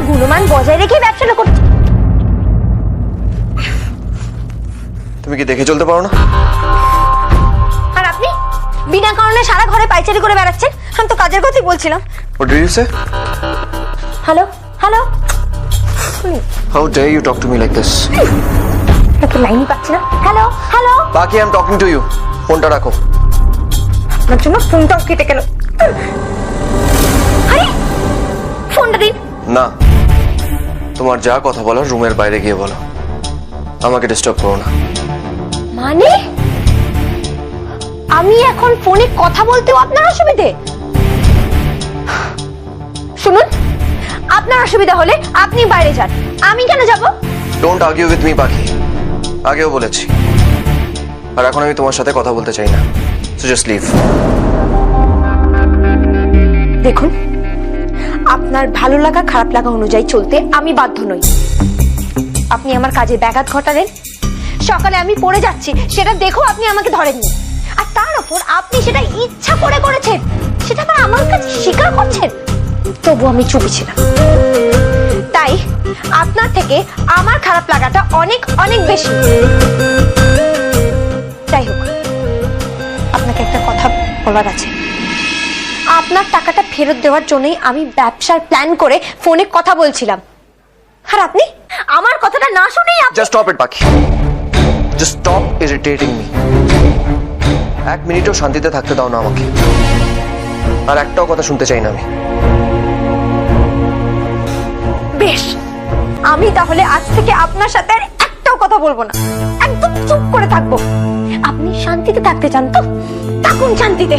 গুণমান বজায় রেখে ব্যবসাটা করছি। তুমি কি দেখে চলতে পারো না? আর আপনি বিনা কারণে সারা ঘরে পাইচারি করে বেড়াচ্ছেন। আমি তো কাজের কথাই বলছিলাম। What did you say? Hello hello, How dare you talk to me like this? তো লাইনই পাচ্ছি না। হ্যালো হ্যালো, বাকি I'm talking to you. ফোনটা রাখো। আপনার জন্য ফোনটাও কেটে গেল। আরে ফোনটা দিন। না, তোমার যা কথা বলার রুমের বাইরে গিয়ে বলো, আমাকে ডিস্টার্ব করো না। মানে আমি এখন ফোনে কথা বলতেও আপনার অসুবিধে? শুনুন, আপনার অসুবিধা হলে আপনি বাইরে যান, আমি কেন যাব? ডোন্ট আর্গিউ উইথ মি পাখি, আগেও বলেছি, আর এখন আমি তোমার সাথে কথা বলতে চাই না। So just live. দেখুন, আপনার ভালো লাগা খারাপ লাগা অনুযায়ী চলতে আমি বাধ্য নই। আপনি আমার কাজে ব্যাঘাত ঘটালেন, সকালে আমি পড়ে যাচ্ছি সেটা দেখো আপনি আমাকে ধরেননি, আর তার উপর আপনি সেটা ইচ্ছা করে করেছেন, সেটা আবার আমার কাছে স্বীকার করছেন। তবু আমি চুপ ছিলাম। তাই আপনার থেকে আমার খারাপ লাগাটা অনেক অনেক বেশি। যাই হোক, আপনাকে একটা কথা বলার আছে। আপনার টাকাটা ফেরত দেওয়ার জন্যই আমি ব্যবসার প্ল্যান করে ফোনে কথা বলছিলাম, আর আপনি আমার কথাটা না শুনেই জাস্ট স্টপ ইট পাখি, জাস্ট স্টপ ইরিটেটিং মি। এক মিনিটও শান্তিতে থাকতে দাও না আমাকে, আর একটাও কথা শুনতে চাই না আমি। বেশ, আমি তাহলে আজ থেকে আপনার সাথে আর একটাও কথা বলবো না, একদম চুপ করে থাকবো। আপনি শান্তিতে থাকতে চান তো থাকুন শান্তিতে।